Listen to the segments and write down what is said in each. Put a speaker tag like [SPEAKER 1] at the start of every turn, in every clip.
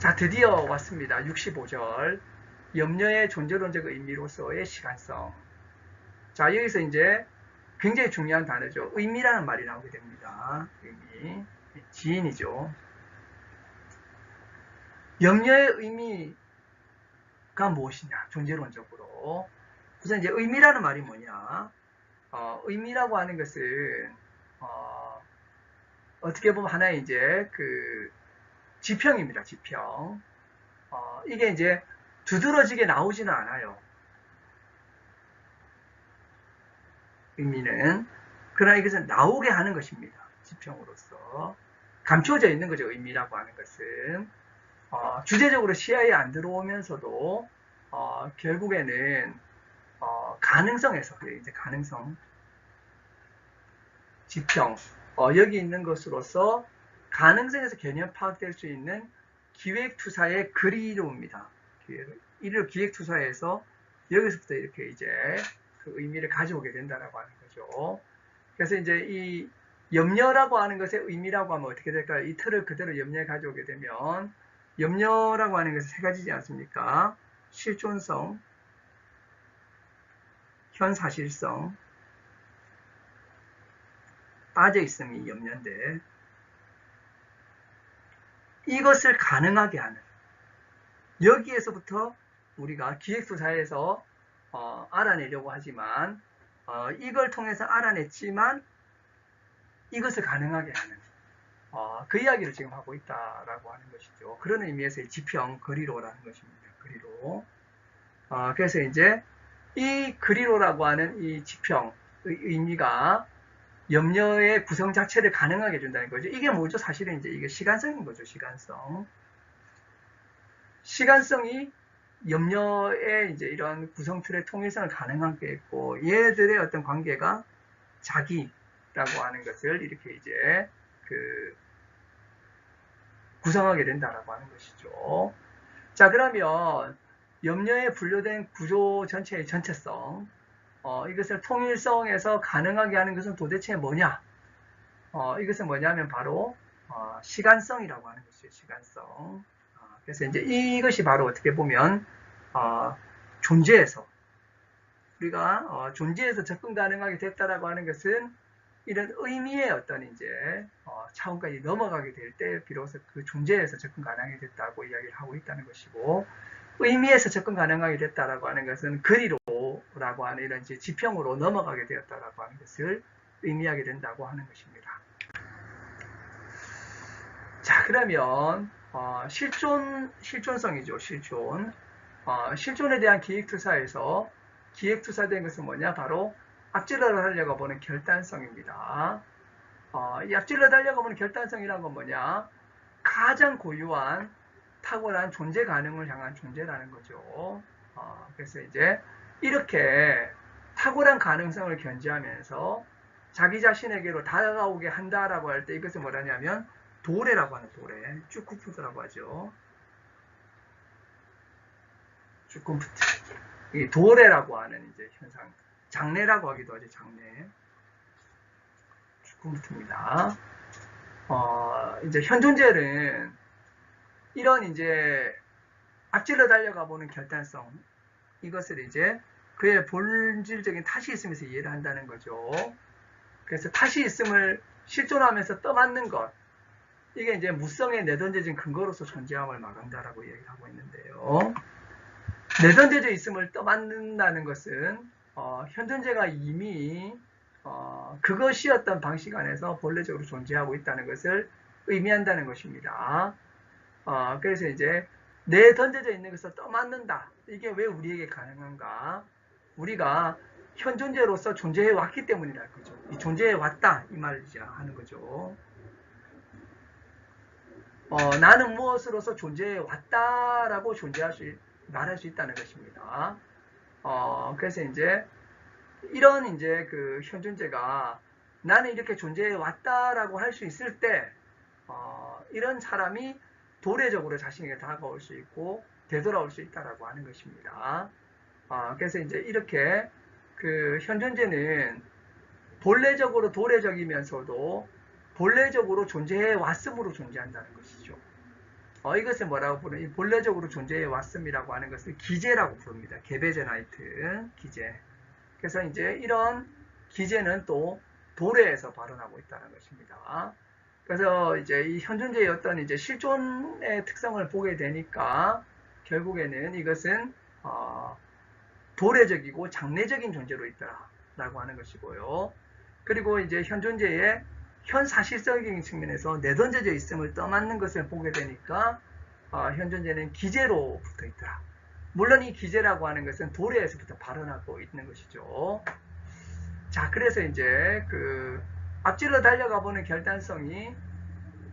[SPEAKER 1] 자, 드디어 왔습니다. 65절. 염려의 존재론적 의미로서의 시간성. 자, 여기서 이제 굉장히 중요한 단어죠. 의미라는 말이 나오게 됩니다. 의미. 지인이죠. 염려의 의미가 무엇이냐? 존재론적으로. 우선 이제 의미라는 말이 뭐냐? 의미라고 하는 것은, 어떻게 보면 하나의 이제 그 지평입니다. 지평. 이게 이제 두드러지게 나오지는 않아요. 의미는. 그러나 이것은 나오게 하는 것입니다. 지평으로서. 감춰져 있는 거죠. 의미라고 하는 것은. 주제적으로 시야에 안 들어오면서도 결국에는 가능성에서, 이제 가능성, 지평, 여기 있는 것으로서 가능성에서 개념 파악될 수 있는 기획투사의 그리로입니다. 이를 기획투사에서 여기서부터 이렇게 이제 그 의미를 가져오게 된다라고 하는 거죠. 그래서 이제 이 염려라고 하는 것의 의미라고 하면 어떻게 될까요? 이 틀을 그대로 염려에 가져오게 되면 염려라고 하는 것은 세 가지지 않습니까? 실존성, 현사실성, 빠져있음이 염려인데 이것을 가능하게 하는, 여기에서부터 우리가 기획수사에서 알아내려고 하지만 이걸 통해서 알아냈지만 이것을 가능하게 하는 그 이야기를 지금 하고 있다라고 하는 것이죠. 그런 의미에서의 지평, 그리로라는 것입니다. 그리로. 그래서 이제 이 그리로라고 하는 이 지평의 의미가 염려의 구성 자체를 가능하게 해준다는 거죠. 이게 뭐죠? 사실은 이제 이게 시간성인 거죠. 시간성. 시간성이 염려의 이제 이런 구성 틀의 통일성을 가능하게 했고, 얘들의 어떤 관계가 자기라고 하는 것을 이렇게 이제 구성하게 된다라고 하는 것이죠. 자, 그러면 염려에 분류된 구조 전체의 전체성, 이것을 통일성에서 가능하게 하는 것은 도대체 뭐냐? 이것은 뭐냐면 바로 시간성이라고 하는 것이죠. 시간성. 그래서 이제 이것이 바로 어떻게 보면 존재에서 우리가 존재에서 접근 가능하게 됐다라고 하는 것은 이런 의미의 어떤 이제 차원까지 넘어가게 될 때 비로소 그 존재에서 접근 가능하게 됐다고 이야기를 하고 있다는 것이고, 의미에서 접근 가능하게 됐다라고 하는 것은 그리로라고 하는 이런 이제 지평으로 넘어가게 되었다라고 하는 것을 의미하게 된다고 하는 것입니다. 자, 그러면 실존성이죠. 실존에 대한 기획투사에서 기획투사된 것은 뭐냐? 바로 앞질러 달려가 보는 결단성입니다. 이 앞질러 달려가 보는 결단성이란 건 뭐냐? 가장 고유한 탁월한 존재 가능을 향한 존재라는 거죠. 그래서 이제 이렇게 탁월한 가능성을 견지하면서 자기 자신에게로 다가오게 한다라고 할 때 이것을 뭐라냐면 도래라고 하는 도래, 쭈쿠푸트라고 하죠. 쭈쿠푸트. 이 도래라고 하는 이제 현상, 장래라고 하기도 하죠. 장래. 쭈쿠푸트입니다. 이제 현존재는 이런 이제 앞질러 달려가 보는 결단성, 이것을 이제 그의 본질적인 탓이 있으면서 이해를 한다는 거죠. 그래서 탓이 있음을 실존하면서 떠맡는 것, 이게 이제 무성에 내던져진 근거로서 존재함을 말한다라고 얘기를 하고 있는데요. 내던져져 있음을 떠맡는다는 것은 현존재가 이미 그것이었던 방식 안에서 본래적으로 존재하고 있다는 것을 의미한다는 것입니다. 그래서 이제 내던져져 있는 것을 떠맡는다. 이게 왜 우리에게 가능한가? 우리가 현존재로서 존재해 왔기 때문이라는 거죠. 이 존재해 왔다 이 말이자 하는 거죠. 나는 무엇으로서 존재해 왔다라고 말할 수 있다는 것입니다. 그래서 이제 이런 이제 그 현존재가 나는 이렇게 존재해 왔다라고 할 수 있을 때 이런 사람이 도래적으로 자신에게 다가올 수 있고 되돌아올 수 있다라고 하는 것입니다. 그래서 이제 이렇게 그 현존재는 본래적으로 도래적이면서도 본래적으로 존재해 왔음으로 존재한다는 것이죠. 이것을 뭐라고 부르는, 본래적으로 존재해 왔음이라고 하는 것을 기제라고 부릅니다. 게베제나이트 기제. 그래서 이제 이런 기제는 또 도래에서 발현하고 있다는 것입니다. 그래서 이제 이 현존제의 어떤 이제 실존의 특성을 보게 되니까 결국에는 이것은 도래적이고 장래적인 존재로 있다라고 하는 것이고요. 그리고 이제 현존제의 현사실적인 측면에서 내던져져 있음을 떠맡는 것을 보게 되니까 현존제는 기제로 붙어 있더라. 물론 이 기제라고 하는 것은 도래에서부터 발현하고 있는 것이죠. 자, 그래서 이제 그 앞질러 달려가 보는 결단성이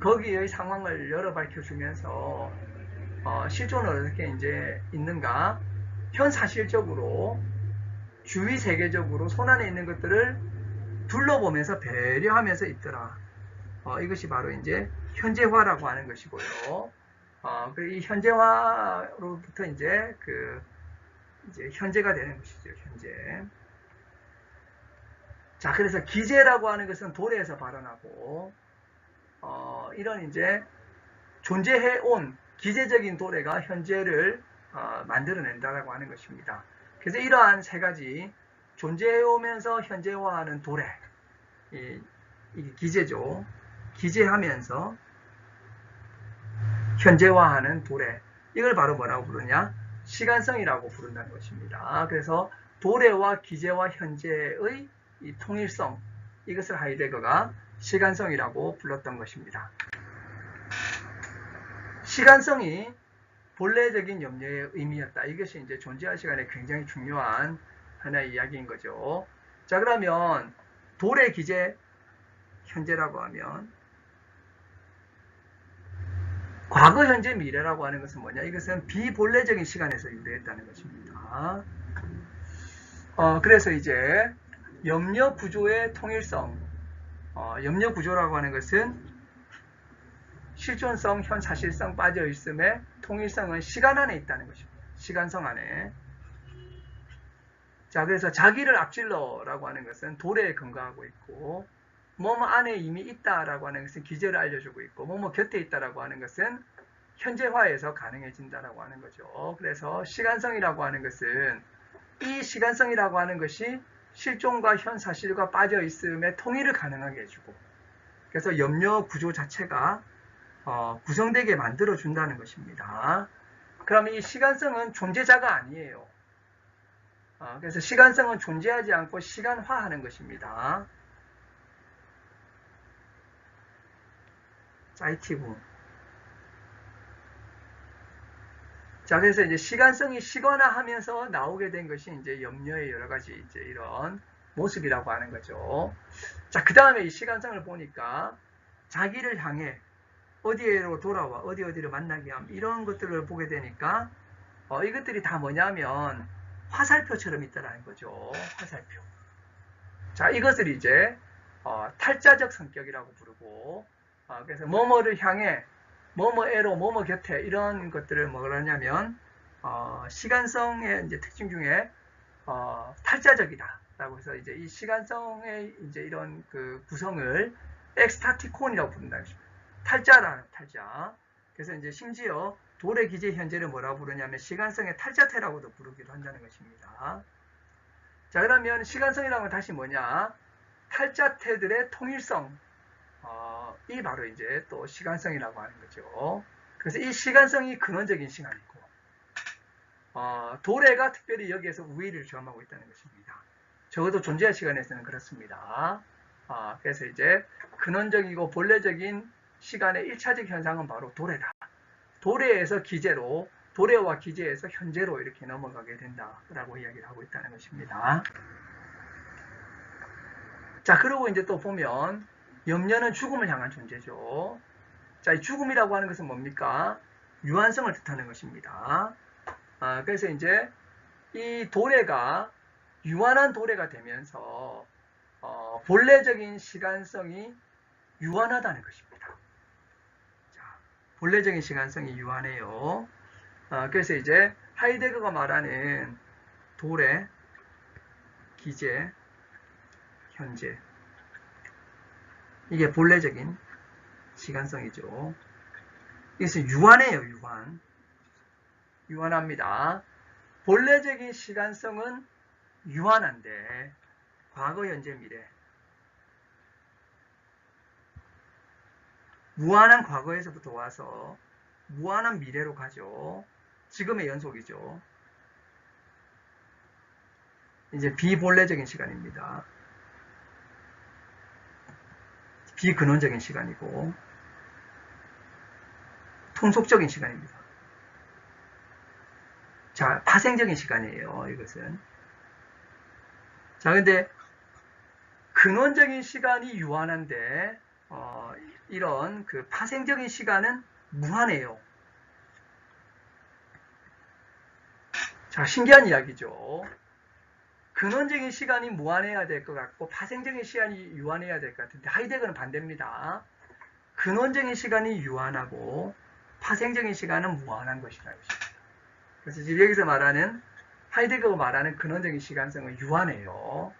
[SPEAKER 1] 거기의 상황을 열어 밝혀주면서 실존은 어떻게 이제 있는가, 현사실적으로 주위 세계적으로 손안에 있는 것들을 둘러보면서 배려하면서 있더라. 이것이 바로 이제 현재화라고 하는 것이고요. 이 현재화로부터 이제 이제 현재가 되는 것이죠. 현재. 자, 그래서 기제라고 하는 것은 도래에서 발현하고 이런 이제 존재해온 기제적인 도래가 현재를 만들어낸다라고 하는 것입니다. 그래서 이러한 세 가지, 존재해오면서 현재화하는 도래, 이게 기제죠. 기제하면서 현재화하는 도래, 이걸 바로 뭐라고 부르냐? 시간성이라고 부른다는 것입니다. 그래서 도래와 기제와 현재의 이 통일성, 이것을 하이데거가 시간성이라고 불렀던 것입니다. 시간성이 본래적인 염려의 의미였다. 이것이 이제 존재할 시간에 굉장히 중요한 하나의 이야기인 거죠. 자, 그러면 도래, 기제, 현재라고 하면 과거, 현재, 미래라고 하는 것은 뭐냐? 이것은 비본래적인 시간에서 유래했다는 것입니다. 그래서 이제 염려 구조의 통일성, 염려 구조라고 하는 것은 실존성, 현사실성 빠져 있음에 통일성은 시간 안에 있다는 것입니다. 시간성 안에. 자, 그래서 자기를 앞질러라고 하는 것은 도래에 근거하고 있고, 뭐뭐 안에 이미 있다라고 하는 것은 기제를 알려주고 있고, 뭐뭐 곁에 있다라고 하는 것은 현재화에서 가능해진다라고 하는 거죠. 그래서 시간성이라고 하는 것은 이 시간성이라고 하는 것이 실존과 현사실과 빠져 있음에 통일을 가능하게 해주고, 그래서 염려 구조 자체가 구성되게 만들어준다는 것입니다. 그러면 이 시간성은 존재자가 아니에요. 그래서 시간성은 존재하지 않고 시간화하는 것입니다. 사이티브. 자, 그래서 이제 시간성이 시간화하면서 나오게 된 것이 이제 염려의 여러 가지 이제 이런 모습이라고 하는 거죠. 자, 그 다음에 이 시간성을 보니까 자기를 향해 어디로 돌아와 어디를 만나게 함, 이런 것들을 보게 되니까 이것들이 다 뭐냐면 화살표처럼 있다라는 거죠. 화살표. 자, 이것을 이제 탈자적 성격이라고 부르고, 그래서 뭐뭐를 향해 뭐뭐에로 뭐뭐 곁에, 이런 것들을 뭐라냐면 시간성의 이제 특징 중에 탈자적이다라고 해서 이제 이 시간성의 이제 이런 그 구성을 엑스타티콘이라고 부른다는 것입니다. 탈자라는 탈자. 그래서 이제 심지어 도래, 기제, 현재를 뭐라고 부르냐면 시간성의 탈자태라고도 부르기도 한다는 것입니다. 자, 그러면 시간성이라는 건 다시 뭐냐? 탈자태들의 통일성, 이 바로 이제 또 시간성이라고 하는 거죠. 그래서 이 시간성이 근원적인 시간이고, 도래가 특별히 여기에서 우위를 점하고 있다는 것입니다. 적어도 존재의 시간에서는 그렇습니다. 그래서 이제 근원적이고 본래적인 시간의 1차적 현상은 바로 도래다. 도래에서 기제로, 도래와 기제에서 현재로 이렇게 넘어가게 된다라고 이야기를 하고 있다는 것입니다. 자, 그리고 이제 또 보면 염려는 죽음을 향한 존재죠. 자, 이 죽음이라고 하는 것은 뭡니까? 유한성을 뜻하는 것입니다. 그래서 이제 이 도래가 유한한 도래가 되면서 본래적인 시간성이 유한하다는 것입니다. 자, 본래적인 시간성이 유한해요. 그래서 이제 하이데거가 말하는 도래, 기제, 현재, 이게 본래적인 시간성이죠. 이것은 유한해요, 유한. 유한합니다. 본래적인 시간성은 유한한데, 과거, 현재, 미래. 무한한 과거에서부터 와서 무한한 미래로 가죠. 지금의 연속이죠. 이제 비본래적인 시간입니다. 비근원적인 시간이고 통속적인 시간입니다. 자, 파생적인 시간이에요. 이것은. 자, 근데 근원적인 시간이 유한한데 이런 그 파생적인 시간은 무한해요. 자, 신기한 이야기죠. 근원적인 시간이 무한해야 될 것 같고 파생적인 시간이 유한해야 될 것 같은데 하이데거는 반대입니다. 근원적인 시간이 유한하고 파생적인 시간은 무한한 것이라는 것입니다. 그래서 지금 여기서 말하는 하이데거가 말하는 근원적인 시간성은 유한해요.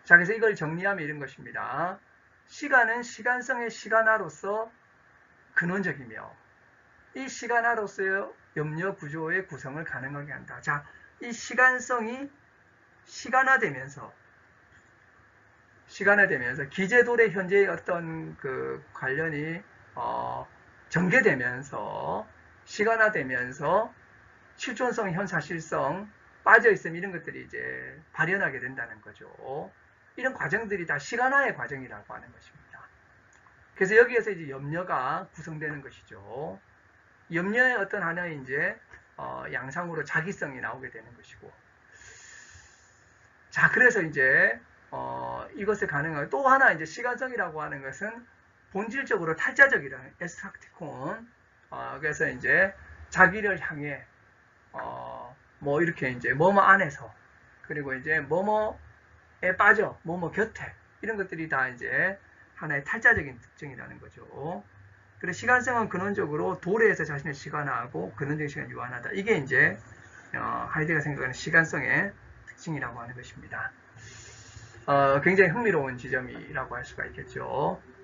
[SPEAKER 1] 자, 그래서 이걸 정리하면 이런 것입니다. 시간은 시간성의 시간화로서 근원적이며 이 시간화로서의 염려 구조의 구성을 가능하게 한다. 자, 이 시간성이 시간화되면서 기제돌의 현재의 어떤 그 관련이 전개되면서 시간화되면서 실존성, 현사실성 빠져있음 이런 것들이 이제 발현하게 된다는 거죠. 이런 과정들이 다 시간화의 과정이라고 하는 것입니다. 그래서 여기에서 이제 염려가 구성되는 것이죠. 염려의 어떤 하나의 이제 양상으로 자기성이 나오게 되는 것이고. 자, 그래서 이제 이것을 가능한 또 하나 이제 시간성이라고 하는 것은 본질적으로 탈자적이라는 에스트락티콘. 그래서 이제 자기를 향해 뭐 이렇게 이제 뭐뭐 안에서 그리고 이제 뭐뭐에 빠져 뭐뭐 곁에 이런 것들이 다 이제 하나의 탈자적인 특징이라는 거죠. 그래서 시간성은 근원적으로 도래에서 자신을 시간화하고 근원적인 시간을 유한하다. 이게 이제 하이데거가 생각하는 시간성의 특징이라고 하는 것입니다. 굉장히 흥미로운 지점이라고 할 수가 있겠죠.